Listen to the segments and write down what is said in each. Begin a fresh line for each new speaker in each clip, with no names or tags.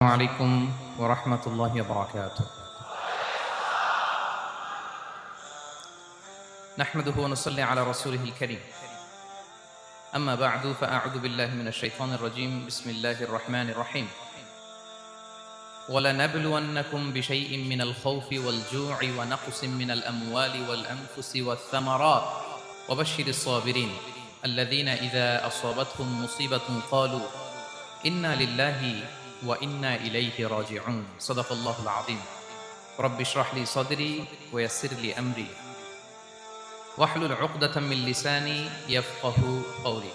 عليكم ورحمة الله وبركاته. نحمده ونصلي على رسوله الكريم. أما بعد فأعوذ بالله من الشيطان الرجيم. بسم الله الرحمن الرحيم. ولنبلونكم بشيء من الخوف والجوع ونقص من الأموال والأنفس والثمرات وبشر الصابرين الذين إذا أصابتهم مصيبة قالوا إنا لله وإنا إليه راجعون. صدق الله العظيم. رب اشرح لي صدري ويسر لي أمري واحلل عقدة من لساني يفقه قولي.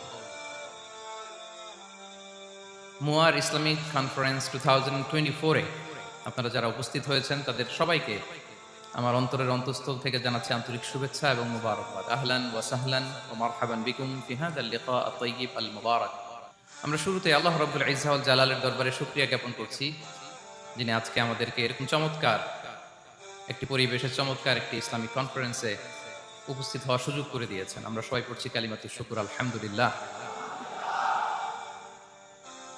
মুয়ার Islamic conference 2024 আপনারা যারা উপস্থিত হয়েছেন তাদের সবাইকে আমার অন্তরের অন্তঃস্থল থেকে জানাচ্ছি আন্তরিক শুভেচ্ছা এবং মুবারকবাদ। আহলান ওয়া সাহলান ওয়া মারহাবান বিকুম ফি হাযাল লিকা আত-তাইয়িব আল মুবারাক। আমরা শুরুতে আল্লাহ রাব্বুল ইজ্জা ওয়াল জালালের দরবারে শুকরিয়া জ্ঞাপন করছি, যিনি আজকে আমাদেরকে এরকম চমৎকার একটি পরিবেশে চমৎকার একটি ইসলামিক কনফারেন্সে উপস্থিত হওয়ার সুযোগ করে দিয়েছেন। আমরা সবাই পড়ছি কালিমাতুশ শুকর, আলহামদুলিল্লাহ।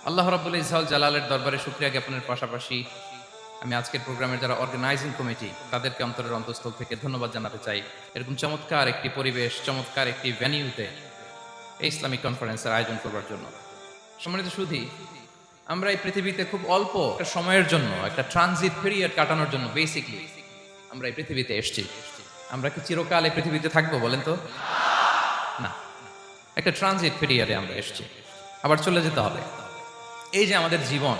আল্লাহ রাব্বুল ইজ্জা ওয়াল জালালের দরবারে শুকরিয়া জ্ঞাপনের পাশাপাশি আমি আজকের প্রোগ্রামের যারা অর্গানাইজিং কমিটি তাদেরকে অন্তরের অন্তঃস্থল থেকে ধন্যবাদ জানাতে চাই, এরকম চমৎকার একটি পরিবেশ, চমৎকার একটি ভেন্যুতে এই ইসলামিক কনফারেন্সের আয়োজন করবার জন্য। সম্মানিত সুধী, আমরা এই পৃথিবীতে খুব অল্প একটা সময়ের জন্য, একটা ট্রানজিট পিরিয়ড কাটানোর জন্য বেসিকলি আমরা এই পৃথিবীতে এসেছি। আমরা কি চিরকাল এই পৃথিবীতে থাকবো বলেন তো? না, একটা ট্রানজিট পিরিয়ডে আমরা এসেছি, আবার চলে যেতে হবে। এই যে আমাদের জীবন,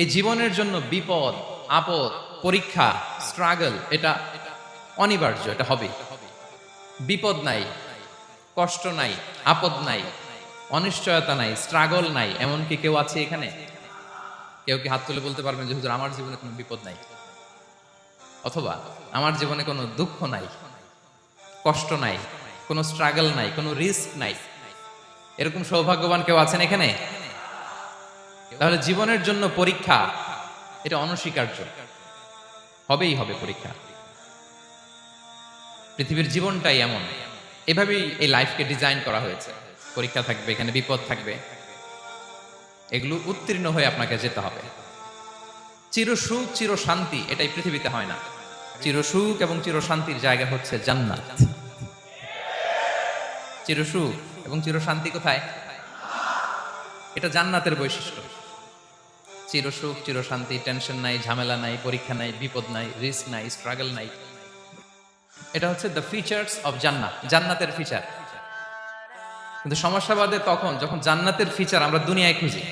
এই জীবনের জন্য বিপদ, আপদ, পরীক্ষা, স্ট্রাগল এটা অনিবার্য, এটা হবে। বিপদ নাই, কষ্ট নাই, আপদ নাই, অনিশ্চয়তা নাই, স্ট্রাগল নাই, এমন কি কেউ আছে এখানে? কেউ কি হাত তুলে বলতে পারবেন যে হুজুর আমার জীবনে কোনো বিপদ নাই, অথবা আমার জীবনে কোনো দুঃখ নাই, কষ্ট নাই, কোনো স্ট্রাগল নাই, কোনো রিস্ক নাই? এরকম সৌভাগ্যবান কেউ আছেন এখানে? তাহলে জীবনের জন্য পরীক্ষা এটা অনস্বীকার্য, হবেই হবে পরীক্ষা। পৃথিবীর জীবনটাই এমন, এভাবেই এই লাইফকে ডিজাইন করা হয়েছে। পরীক্ষা থাকবে, এখানে বিপদ থাকবে, এগুলো উত্তীর্ণ হয়ে আপনাকে যেতে হবে। চিরসুখ চির শান্তি এটাই পৃথিবীতে হয় না। চিরসুখ এবং চির শান্তির জায়গা হচ্ছে জান্নাত। চিরসুখ এবং চির শান্তি কোথায়? এটা জান্নাতের বৈশিষ্ট্য। চিরসুখ চির শান্তি, টেনশন নাই, ঝামেলা নাই, পরীক্ষা নাই, বিপদ নাই, রিস্ক নাই, স্ট্রাগল নাই। এটা হচ্ছে দ্য ফিচার্স অফ জান্নাত, জান্নাতের ফিচার। কিন্তু সমস্যা বাদে তখন যখন জান্নাতের ফিচার আমরা দুনিয়ায় খুঁজি।